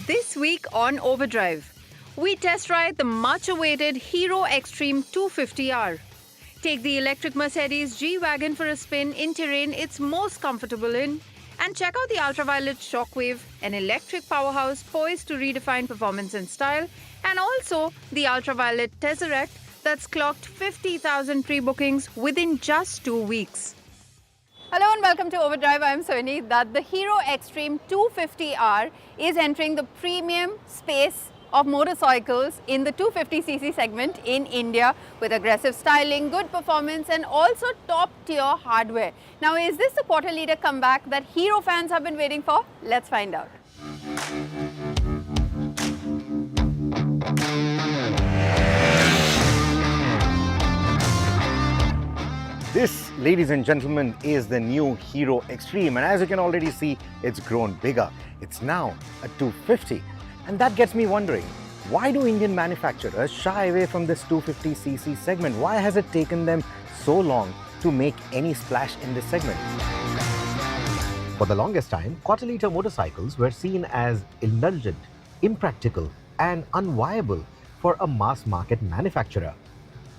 This week on Overdrive, we test ride the much-awaited Hero Xtreme 250R. Take the electric Mercedes G-Wagen for a spin in terrain it's most comfortable in, and check out the Ultraviolette Shockwave, an electric powerhouse poised to redefine performance and style, and also the Ultraviolette Tesseract that's clocked 50,000 pre-bookings within just 2 weeks. Hello and welcome to Overdrive. I'm Soini. That the Hero Xtreme 250R is entering the premium space of motorcycles in the 250cc segment in India with aggressive styling, good performance and also top tier hardware. Now, is this the quarter-litre comeback that Hero fans have been waiting for? Let's find out. This, ladies and gentlemen, is the new Hero Xtreme, and as you can already see, it's grown bigger. It's now a 250. And that gets me wondering, why do Indian manufacturers shy away from this 250cc segment? Why has it taken them so long to make any splash in this segment? For the longest time, quarter-litre motorcycles were seen as indulgent, impractical and unviable for a mass-market manufacturer.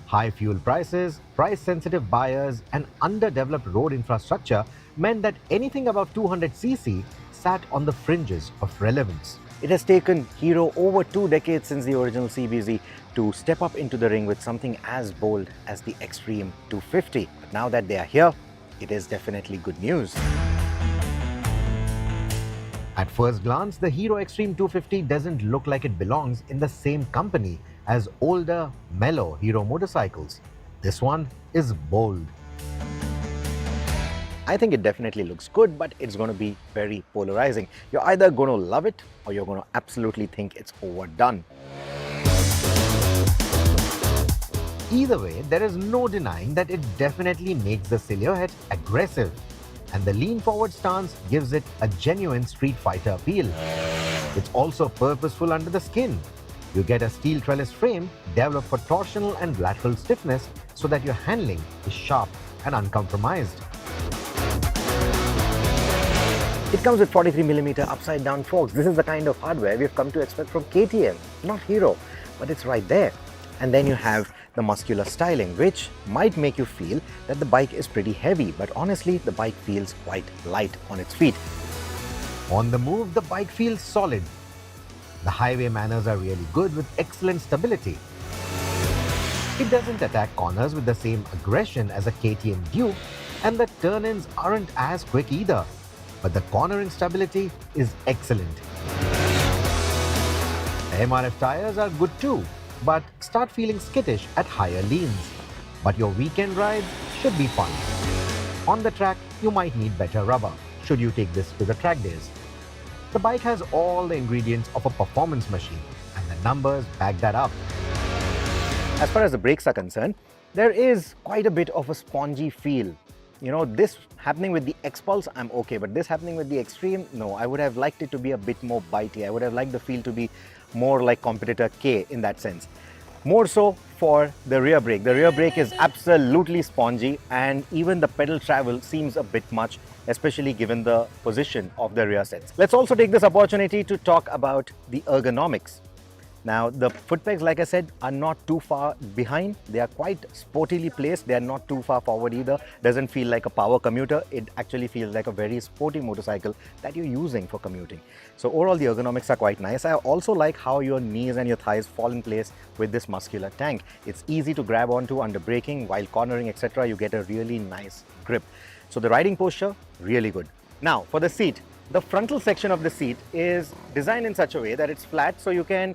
High fuel prices, price-sensitive buyers and underdeveloped road infrastructure meant that anything above 200cc sat on the fringes of relevance. It has taken Hero over 2 decades since the original CBZ to step up into the ring with something as bold as the Xtreme 250. But now that they are here, it is definitely good news. At first glance, the Hero Xtreme 250 doesn't look like it belongs in the same company as older, mellow Hero motorcycles. This one is bold. I think it definitely looks good, but it's going to be very polarizing. You're either going to love it or you're going to absolutely think it's overdone. Either way, there is no denying that it definitely makes the silhouette aggressive, and the lean forward stance gives it a genuine street fighter appeal. It's also purposeful under the skin. You get a steel trellis frame developed for torsional and lateral stiffness so that your handling is sharp and uncompromised. It comes with 43mm upside down forks. This is the kind of hardware we've come to expect from KTM, not Hero, but it's right there. And then you have the muscular styling, which might make you feel that the bike is pretty heavy, but honestly, the bike feels quite light on its feet. On the move, the bike feels solid. The highway manners are really good with excellent stability. It doesn't attack corners with the same aggression as a KTM Duke, and the turn-ins aren't as quick either. But the cornering stability is excellent. The MRF tires are good too, but start feeling skittish at higher leans. But your weekend rides should be fun. On the track, you might need better rubber, should you take this to the track days. The bike has all the ingredients of a performance machine, and the numbers back that up. As far as the brakes are concerned, there is quite a bit of a spongy feel. You know, this happening with the X-Pulse, I'm okay, but this happening with the Xtreme, no, I would have liked it to be a bit more bitey. I would have liked the feel to be more like competitor K in that sense. More so for the rear brake. The rear brake is absolutely spongy, and even the pedal travel seems a bit much, especially given the position of the rear sets. Let's also take this opportunity to talk about the ergonomics. Now, the foot pegs, like I said, are not too far behind. They are quite sportily placed. They are not too far forward either. Doesn't feel like a power commuter. It actually feels like a very sporty motorcycle that you're using for commuting. So overall, the ergonomics are quite nice. I also like how your knees and your thighs fall in place with this muscular tank. It's easy to grab onto under braking, while cornering, etc. You get a really nice grip. So the riding posture, really good. Now, for the seat, the frontal section of the seat is designed in such a way that it's flat, so you can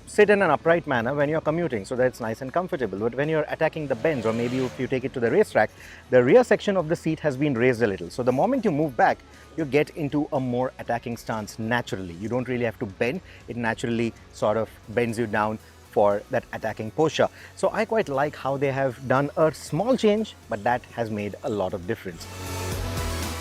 sit in an upright manner when you're commuting, so that it's nice and comfortable. But when you're attacking the bends, or maybe if you take it to the racetrack, the rear section of the seat has been raised a little. So the moment you move back, you get into a more attacking stance naturally. You don't really have to bend. It naturally sort of bends you down for that attacking posture. So I quite like how they have done a small change, but that has made a lot of difference.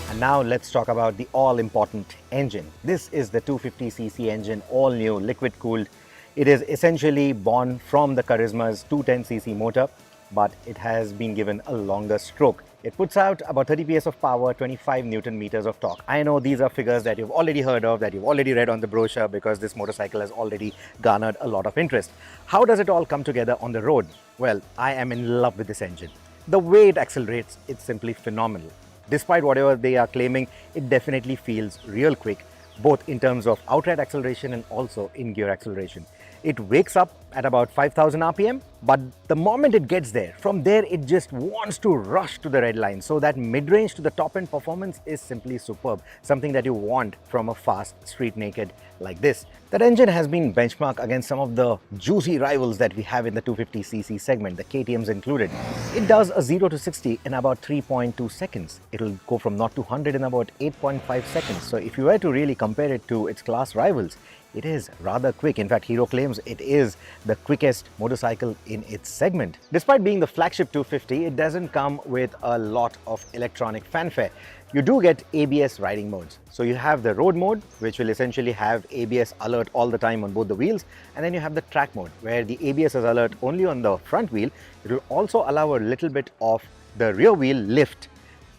And now let's talk about the all-important engine. This is the 250cc engine, all new, liquid cooled. It is essentially born from the Charisma's 210cc motor, but it has been given a longer stroke. It puts out about 30 PS of power, 25 Newton meters of torque. I know these are figures that you've already heard of, that you've already read on the brochure, because this motorcycle has already garnered a lot of interest. How does it all come together on the road? Well, I am in love with this engine. The way it accelerates, it's simply phenomenal. Despite whatever they are claiming, it definitely feels real quick, both in terms of outright acceleration and also in-gear acceleration. It wakes up at about 5,000 RPM, but the moment it gets there, from there it just wants to rush to the red line. So that mid-range to the top-end performance is simply superb, something that you want from a fast street naked like this. That engine has been benchmarked against some of the juicy rivals that we have in the 250cc segment, the KTMs included. It does a 0 to 60 in about 3.2 seconds. It will go from 0 to 100 in about 8.5 seconds. So if you were to really compare it to its class rivals, it is rather quick. In fact, Hero claims it is the quickest motorcycle in its segment. Despite being the flagship 250, it doesn't come with a lot of electronic fanfare. You do get ABS riding modes. So you have the road mode, which will essentially have ABS alert all the time on both the wheels. And then you have the track mode, where the ABS is alert only on the front wheel. It will also allow a little bit of the rear wheel lift.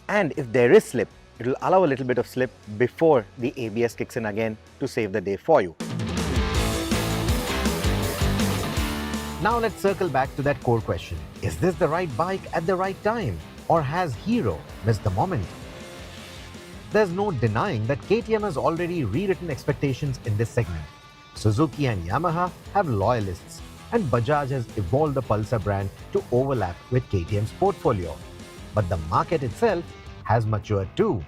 And if there is slip, it will allow a little bit of slip before the ABS kicks in again to save the day for you. Now let's circle back to that core question. Is this the right bike at the right time? Or has Hero missed the moment? There's no denying that KTM has already rewritten expectations in this segment. Suzuki and Yamaha have loyalists, and Bajaj has evolved the Pulsar brand to overlap with KTM's portfolio. But the market itself has matured too.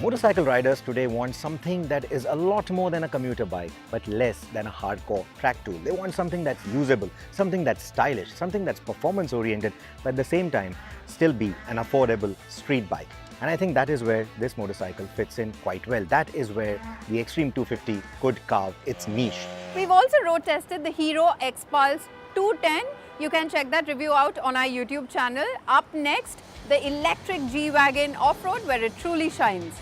Motorcycle riders today want something that is a lot more than a commuter bike, but less than a hardcore track tool. They want something that's usable, something that's stylish, something that's performance oriented, but at the same time still be an affordable street bike. And I think that is where this motorcycle fits in quite well. That is where the Xtreme 250 could carve its niche. We've also road tested the Hero X-Pulse 210. You can check that review out on our YouTube channel. Up next, the electric G-Wagen off-road, where it truly shines.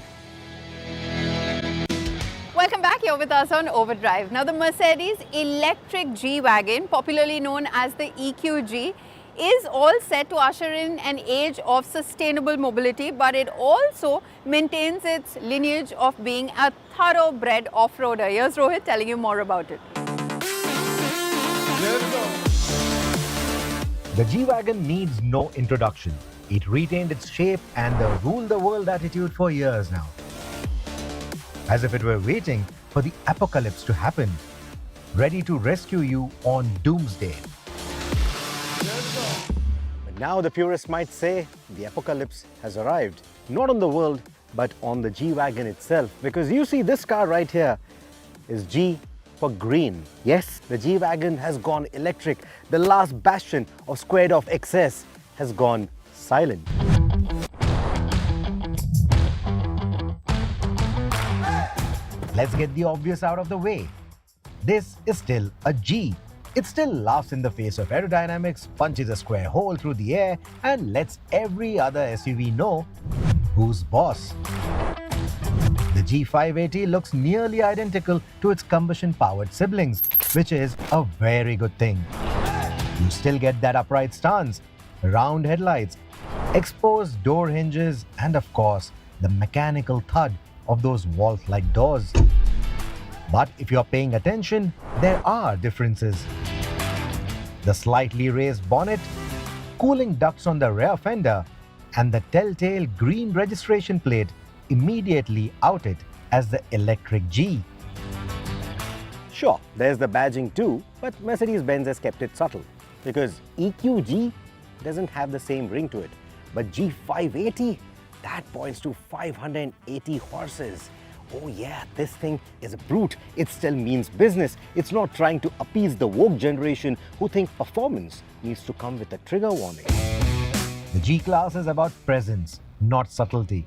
Welcome back. You're with us on Overdrive. Now, the Mercedes electric G-Wagen, popularly known as the EQG, is all set to usher in an age of sustainable mobility, but it also maintains its lineage of being a thoroughbred off-roader. Here's Rohit telling you more about it. Let's go. The G-Wagen needs no introduction. It retained its shape and the rule the world attitude for years now. As if it were waiting for the apocalypse to happen, ready to rescue you on doomsday. But now the purists might say the apocalypse has arrived. Not on the world, but on the G-Wagen itself. Because you see, this car right here is G for green. Yes, the G-Wagen has gone electric. The last bastion of squared off excess has gone silent. Let's get the obvious out of the way. This is still a G. It still laughs in the face of aerodynamics, punches a square hole through the air, and lets every other SUV know who's boss. The G580 looks nearly identical to its combustion-powered siblings, which is a very good thing. You still get that upright stance, round headlights, exposed door hinges, and of course, the mechanical thud of those vault-like doors. But if you're paying attention, there are differences. The slightly raised bonnet, cooling ducts on the rear fender, and the telltale green registration plate immediately out it as the electric G. Sure, there's the badging too, but Mercedes-Benz has kept it subtle. Because EQG doesn't have the same ring to it. But G580, that points to 580 horses. Oh yeah, this thing is a brute. It still means business. It's not trying to appease the woke generation who think performance needs to come with a trigger warning. The G-Class is about presence, not subtlety.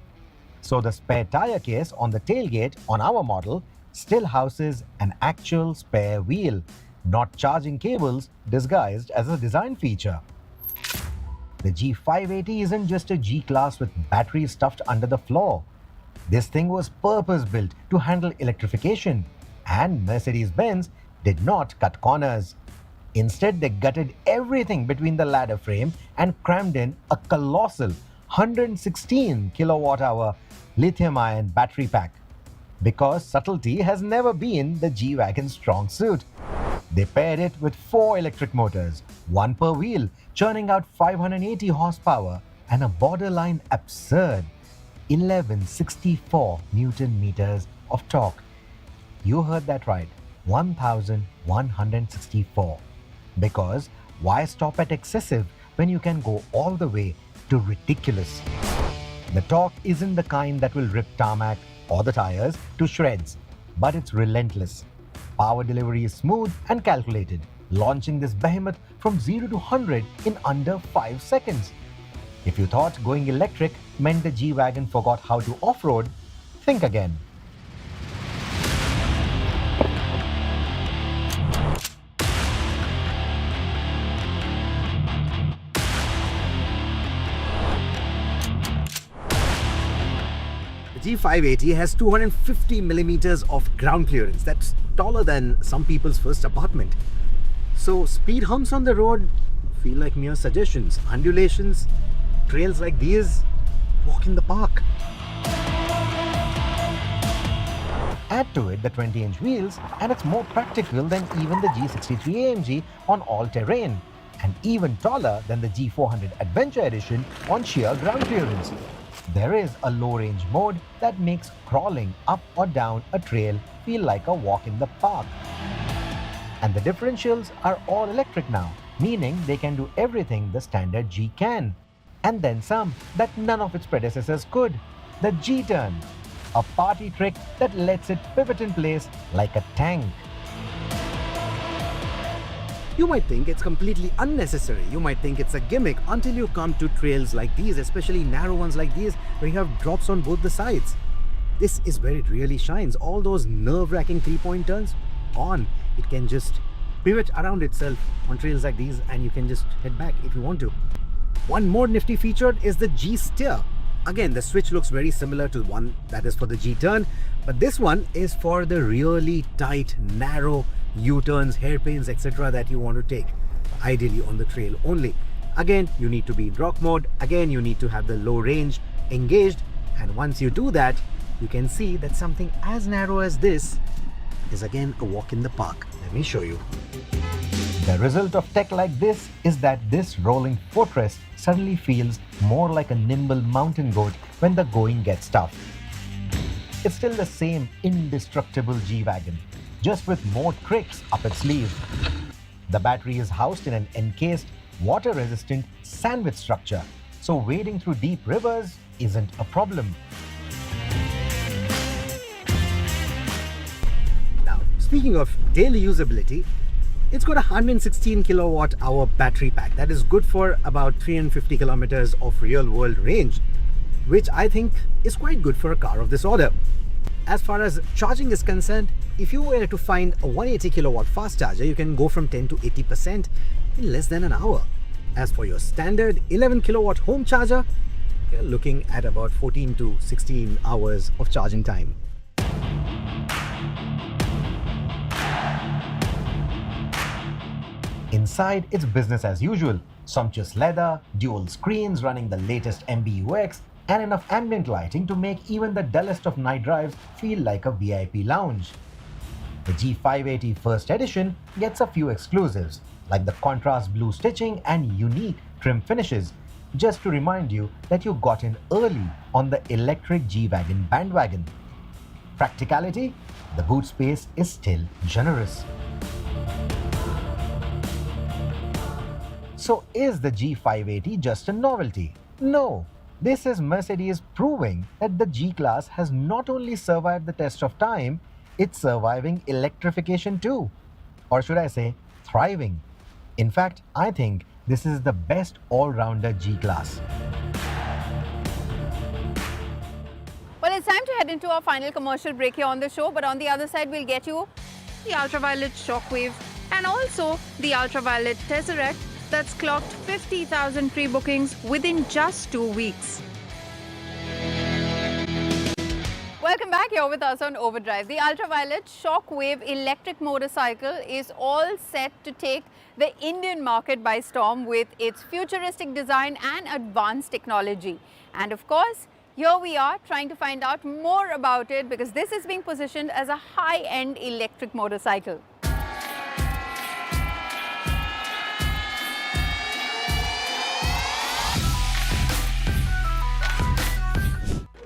So the spare tire case on the tailgate on our model still houses an actual spare wheel, not charging cables disguised as a design feature. The G580 isn't just a G-Class with batteries stuffed under the floor. This thing was purpose-built to handle electrification, and Mercedes-Benz did not cut corners. Instead, they gutted everything between the ladder frame and crammed in a colossal 116 kilowatt-hour lithium-ion battery pack. Because subtlety has never been the G-Wagon's strong suit. They paired it with 4 electric motors, one per wheel, churning out 580 horsepower and a borderline absurd 1164 Newton meters of torque. You heard that right, 1164. Because why stop at excessive when you can go all the way to ridiculous? The torque isn't the kind that will rip tarmac or the tires to shreds, but it's relentless. Power delivery is smooth and calculated, launching this behemoth from 0 to 100 in under 5 seconds. If you thought going electric meant the G-Wagon forgot how to off-road, think again. The G580 has 250 millimeters of ground clearance. That's taller than some people's first apartment. So speed humps on the road feel like mere suggestions. Undulations, trails like these, walk in the park. Add to it the 20-inch wheels and it's more practical than even the G63 AMG on all-terrain, and even taller than the G400 Adventure Edition on sheer ground clearance. There is a low-range mode that makes crawling up or down a trail feel like a walk in the park. And the differentials are all electric now, meaning they can do everything the standard G can. And then some that none of its predecessors could. The G-turn, a party trick that lets it pivot in place like a tank. You might think it's completely unnecessary. You might think it's a gimmick until you come to trails like these, especially narrow ones like these, where you have drops on both the sides. This is where it really shines. All those nerve-wracking three-point turns, on. It can just pivot around itself on trails like these and you can just head back if you want to. One more nifty feature is the G-steer. Again, the switch looks very similar to one that is for the G-turn, but this one is for the really tight, narrow U-turns, hairpins, etc. that you want to take, ideally on the trail only. Again, you need to be in rock mode. Again, you need to have the low range engaged, and once you do that, you can see that something as narrow as this is again a walk in the park. Let me show you. The result of tech like this is that this rolling fortress suddenly feels more like a nimble mountain goat when the going gets tough. It's still the same indestructible G-Wagon, just with more tricks up its sleeve. The battery is housed in an encased, water-resistant sandwich structure, so wading through deep rivers isn't a problem. Now, speaking of daily usability, it's got a 116 kilowatt-hour battery pack that is good for about 350 kilometers of real-world range, which I think is quite good for a car of this order. As far as charging is concerned, if you were to find a 180 kilowatt fast charger, you can go from 10 to 80% in less than an hour. As for your standard 11 kilowatt home charger, you're looking at about 14 to 16 hours of charging time. Inside, it's business as usual. Sumptuous leather, dual screens running the latest MBUX, and enough ambient lighting to make even the dullest of night drives feel like a VIP lounge. The G580 First Edition gets a few exclusives, like the contrast blue stitching and unique trim finishes, just to remind you that you got in early on the electric G-Wagon bandwagon. Practicality? The boot space is still generous. So is the G580 just a novelty? No. This is Mercedes proving that the G-Class has not only survived the test of time, it's surviving electrification too. Or should I say, thriving. In fact, I think this is the best all-rounder G-Class. Well, it's time to head into our final commercial break here on the show, but on the other side, we'll get you the Ultraviolette Shockwave and also the Ultraviolette Tesseract that's clocked 50,000 pre-bookings within just 2 weeks. Welcome Welcome back. Here with us on Overdrive. The Ultraviolette Shockwave electric motorcycle is all set to take the Indian market by storm with its futuristic design and advanced technology. And of course, here we are trying to find out more about it because this is being positioned as a high-end electric motorcycle.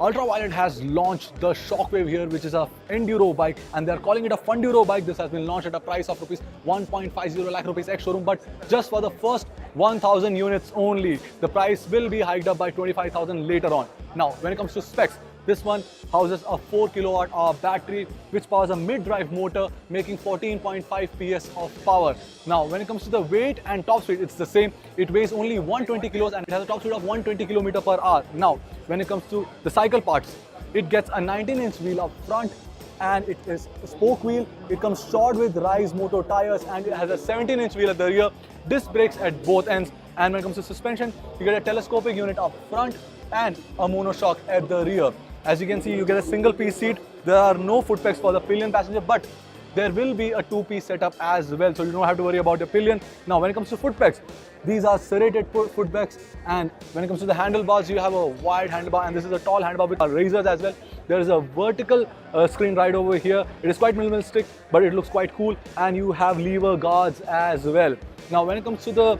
Ultraviolette has launched the Shockwave here, which is a enduro bike, and they're calling it a funduro bike. This has been launched at a price of rupees 1.50 lakh rupees ex-showroom, but just for the first 1,000 units only. The price will be hiked up by 25,000 later on. Now, when it comes to specs, this one houses a 4 kilowatt-hour battery which powers a mid-drive motor making 14.5 PS of power. Now, when it comes to the weight and top speed, it's the same. It weighs only 120 kilos and it has a top speed of 120 km per hour. Now, when it comes to the cycle parts, it gets a 19-inch wheel up front and it is a spoke wheel. It comes shod with Rise motor tires and it has a 17-inch wheel at the rear, disc brakes at both ends. And when it comes to suspension, you get a telescopic unit up front and a monoshock at the rear. As you can see, you get a single-piece seat. There are no foot pegs for the pillion passenger, but there will be a two-piece setup as well, so you don't have to worry about the pillion. Now, when it comes to foot pegs, these are serrated foot pegs, and when it comes to the handlebars, you have a wide handlebar, and this is a tall handlebar with razors as well. There is a vertical screen right over here. It is quite minimalistic, but it looks quite cool, and you have lever guards as well. Now, when it comes to the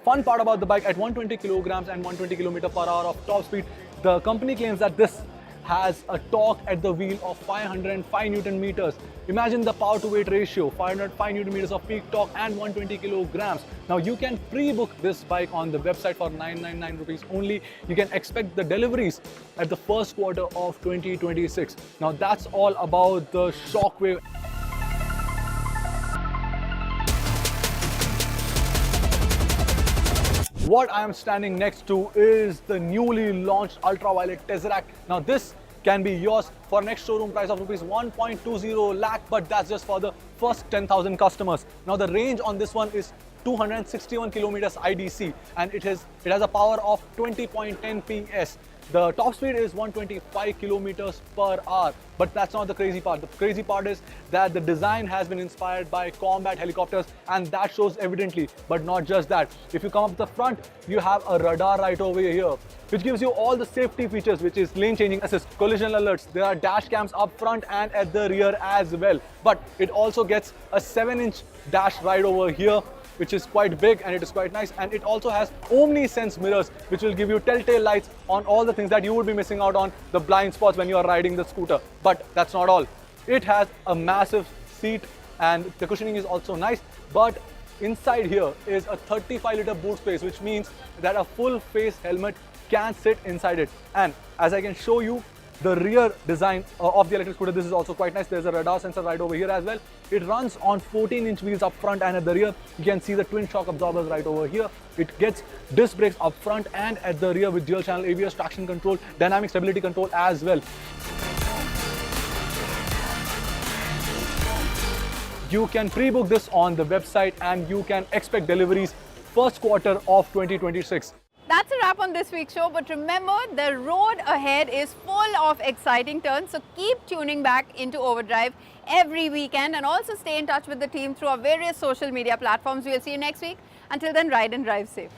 fun part about the bike, at 120 kilograms and 120 km per hour of top speed, the company claims that this has a torque at the wheel of 505 Newton meters. Imagine the power to weight ratio, 505 Newton meters of peak torque and 120 kilograms. Now you can pre-book this bike on the website for 999 rupees only. You can expect the deliveries at the first quarter of 2026. Now that's all about the Shockwave. What I am standing next to is the newly launched Ultraviolette Tesseract. Now this can be yours for an ex-showroom price of rupees 1.20 lakh, but that's just for the first 10,000 customers. Now the range on this one is 261 kilometers IDC and it has a power of 20.10 PS. The top speed is 125 kilometers per hour, but that's not the crazy part. The crazy part is that the design has been inspired by combat helicopters, and that shows evidently. But not just that. If you come up the front, you have a radar right over here, which gives you all the safety features, which is lane changing assist, collision alerts. There are dash cams up front and at the rear as well. But it also gets a 7-inch dash right over here, which is quite big and it is quite nice, and it also has Omni-Sense mirrors, which will give you telltale lights on all the things that you would be missing out on, the blind spots when you are riding the scooter. But that's not all. It has a massive seat and the cushioning is also nice, but inside here is a 35-liter boot space, which means that a full face helmet can sit inside it. And as I can show you, the rear design of the electric scooter, this is also quite nice. There's a radar sensor right over here as well. It runs on 14-inch wheels up front and at the rear. You can see the twin shock absorbers right over here. It gets disc brakes up front and at the rear with dual channel ABS, traction control, dynamic stability control as well. You can pre-book this on the website and you can expect deliveries first quarter of 2026. That's a wrap on this week's show, but remember, the road ahead is full of exciting turns, so keep tuning back into Overdrive every weekend and also stay in touch with the team through our various social media platforms. We'll see you next week. Until then, ride and drive safe.